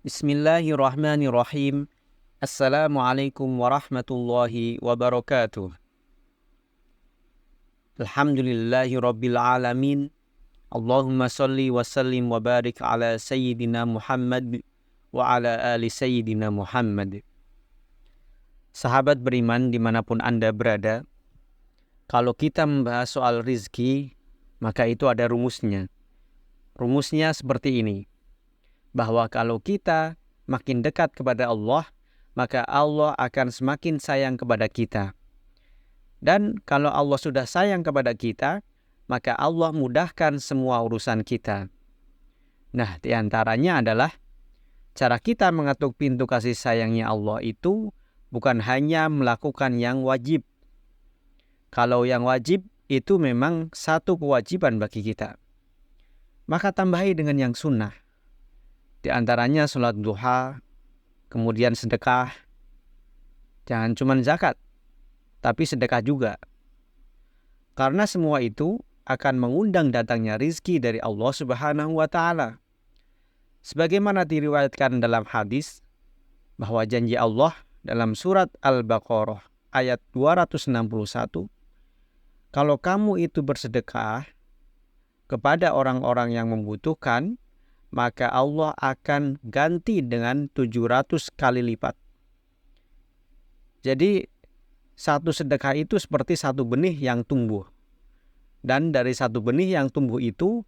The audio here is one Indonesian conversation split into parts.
Bismillahirrahmanirrahim. Assalamualaikum warahmatullahi wabarakatuh. Alhamdulillahi rabbil alamin. Allahumma salli wa sallim wa barik ala Sayyidina Muhammad wa ala ali Sayyidina Muhammad. Sahabat beriman dimanapun Anda berada, kalau kita membahas soal rizki, maka itu ada rumusnya. Rumusnya seperti ini, bahwa kalau kita makin dekat kepada Allah, maka Allah akan semakin sayang kepada kita. Dan kalau Allah sudah sayang kepada kita, maka Allah mudahkan semua urusan kita. Nah, diantaranya adalah cara kita mengetuk pintu kasih sayangnya Allah itu bukan hanya melakukan yang wajib. Kalau yang wajib itu memang satu kewajiban bagi kita, maka tambahi dengan yang sunnah. Di antaranya sholat duha, kemudian sedekah. Jangan cuma zakat, tapi sedekah juga. Karena semua itu akan mengundang datangnya rizki dari Allah Subhanahu wa Ta'ala. Sebagaimana diriwayatkan dalam hadis, bahwa janji Allah dalam surat Al-Baqarah ayat 261, kalau kamu itu bersedekah kepada orang-orang yang membutuhkan, maka Allah akan ganti dengan 700 kali lipat. Jadi satu sedekah itu seperti satu benih yang tumbuh. Dan dari satu benih yang tumbuh itu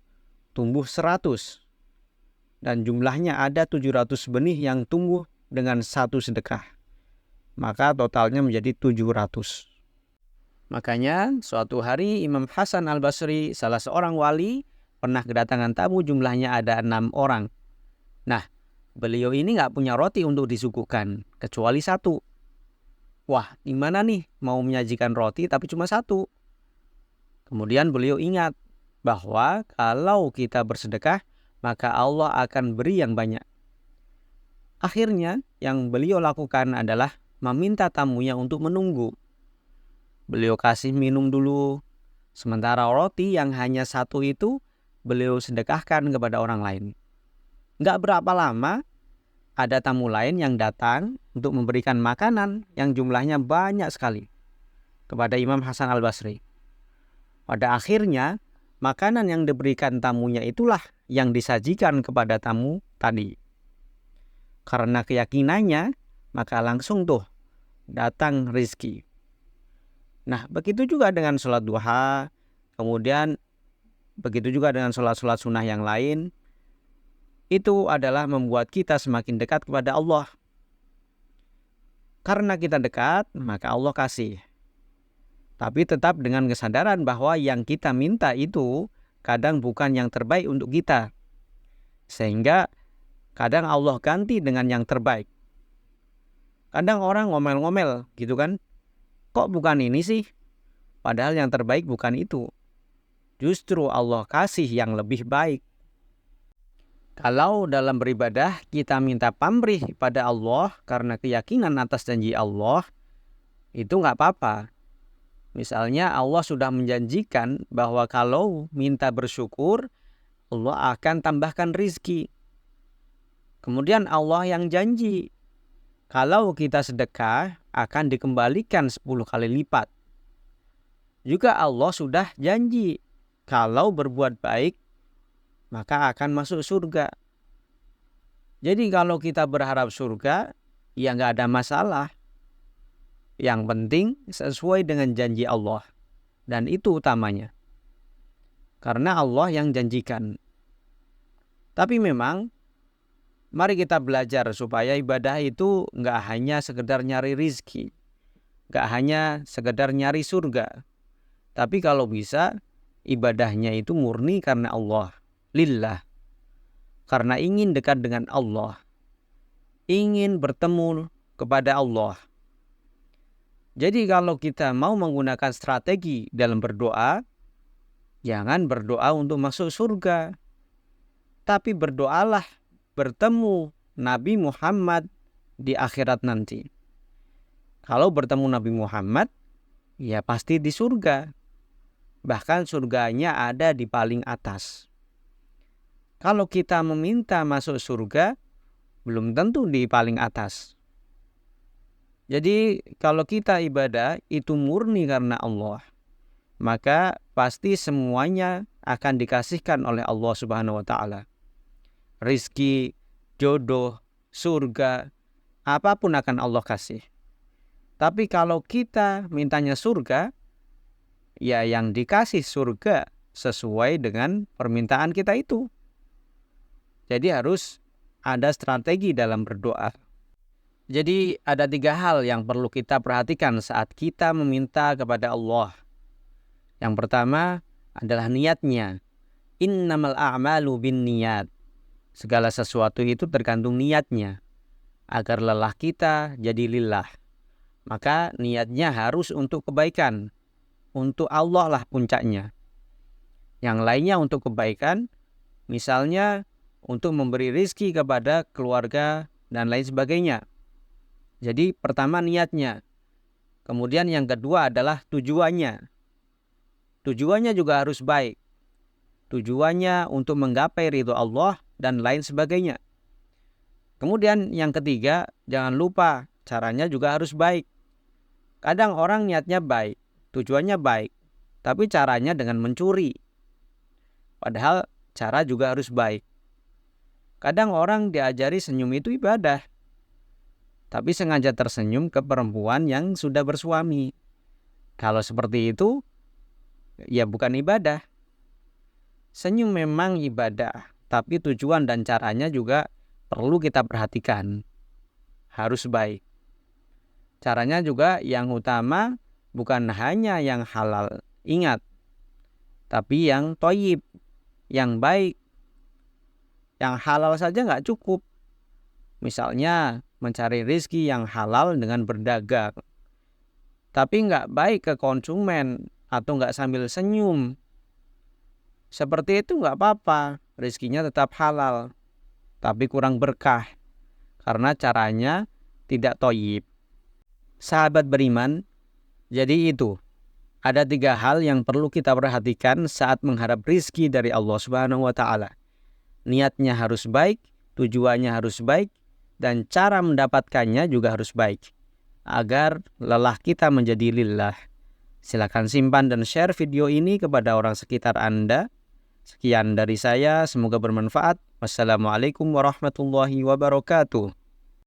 tumbuh 100. Dan jumlahnya ada 700 benih yang tumbuh dengan satu sedekah. Maka totalnya menjadi 700. Makanya suatu hari Imam Hasan Al-Basri, salah seorang wali, pernah kedatangan tamu, jumlahnya ada 6 orang. Nah, beliau ini nggak punya roti untuk disuguhkan, kecuali satu. Wah, gimana nih mau menyajikan roti tapi cuma satu? Kemudian beliau ingat bahwa kalau kita bersedekah, maka Allah akan beri yang banyak. Akhirnya yang beliau lakukan adalah meminta tamunya untuk menunggu. Beliau kasih minum dulu, sementara roti yang hanya satu itu beliau sedekahkan kepada orang lain. Nggak berapa lama, ada tamu lain yang datang untuk memberikan makanan yang jumlahnya banyak sekali kepada Imam Hasan Al-Basri. Pada akhirnya, makanan yang diberikan tamunya itulah yang disajikan kepada tamu tadi. Karena keyakinannya, maka langsung tuh datang rizki. Nah, begitu juga dengan sholat duha, kemudian begitu juga dengan sholat-sholat sunnah yang lain. Itu adalah membuat kita semakin dekat kepada Allah. Karena kita dekat, maka Allah kasih. Tapi tetap dengan kesadaran bahwa yang kita minta itu kadang bukan yang terbaik untuk kita. Sehingga kadang Allah ganti dengan yang terbaik. Kadang orang ngomel-ngomel gitu kan. Kok bukan ini sih? Padahal yang terbaik bukan itu. Justru Allah kasih yang lebih baik. Kalau dalam beribadah kita minta pamrih pada Allah karena keyakinan atas janji Allah, itu nggak apa-apa. Misalnya Allah sudah menjanjikan bahwa kalau minta bersyukur, Allah akan tambahkan rizki. Kemudian Allah yang janji, kalau kita sedekah akan dikembalikan 10 kali lipat. Juga Allah sudah janji, kalau berbuat baik, maka akan masuk surga. Jadi kalau kita berharap surga, ya nggak ada masalah. Yang penting sesuai dengan janji Allah. Dan itu utamanya. Karena Allah yang janjikan. Tapi memang, mari kita belajar supaya ibadah itu nggak hanya sekedar nyari rizki. Nggak hanya sekedar nyari surga. Tapi kalau bisa, ibadahnya itu murni karena Allah. Lillah. Karena ingin dekat dengan Allah. Ingin bertemu kepada Allah. Jadi kalau kita mau menggunakan strategi dalam berdoa, jangan berdoa untuk masuk surga. Tapi berdoalah bertemu Nabi Muhammad di akhirat nanti. Kalau bertemu Nabi Muhammad, ya pasti di surga. Bahkan surganya ada di paling atas. Kalau kita meminta masuk surga, belum tentu di paling atas. Jadi kalau kita ibadah itu murni karena Allah, maka pasti semuanya akan dikasihkan oleh Allah Subhanahu wa taala. Rizki, jodoh, surga, apapun akan Allah kasih. Tapi kalau kita mintanya surga, ya yang dikasih surga sesuai dengan permintaan kita itu. Jadi harus ada strategi dalam berdoa. Jadi ada 3 hal yang perlu kita perhatikan saat kita meminta kepada Allah. Yang pertama adalah niatnya. Innamal a'malu binniyat. Segala sesuatu itu tergantung niatnya. Agar lelah kita jadi lillah. Maka niatnya harus untuk kebaikan. Untuk Allah lah puncaknya. Yang lainnya untuk kebaikan, misalnya untuk memberi rizki kepada keluarga dan lain sebagainya. Jadi pertama niatnya. Kemudian yang kedua adalah tujuannya. Tujuannya juga harus baik. Tujuannya untuk menggapai ridho Allah dan lain sebagainya. Kemudian yang ketiga, jangan lupa caranya juga harus baik. Kadang orang niatnya baik, tujuannya baik, tapi caranya dengan mencuri. Padahal cara juga harus baik. Kadang orang diajari senyum itu ibadah, tapi sengaja tersenyum ke perempuan yang sudah bersuami. Kalau seperti itu, ya bukan ibadah. Senyum memang ibadah, tapi tujuan dan caranya juga perlu kita perhatikan. Harus baik. Caranya juga yang utama bukan hanya yang halal, ingat, tapi yang thayyib, yang baik. Yang halal saja nggak cukup. Misalnya mencari rezeki yang halal dengan berdagang, tapi nggak baik ke konsumen atau nggak sambil senyum. Seperti itu nggak apa-apa, rezekinya tetap halal, tapi kurang berkah karena caranya tidak thayyib. Sahabat beriman, jadi itu ada 3 hal yang perlu kita perhatikan saat mengharap rezeki dari Allah Subhanahu wa taala. Niatnya harus baik, tujuannya harus baik, dan cara mendapatkannya juga harus baik agar lelah kita menjadi lillah. Silakan simpan dan share video ini kepada orang sekitar Anda. Sekian dari saya, semoga bermanfaat. Wassalamualaikum warahmatullahi wabarakatuh.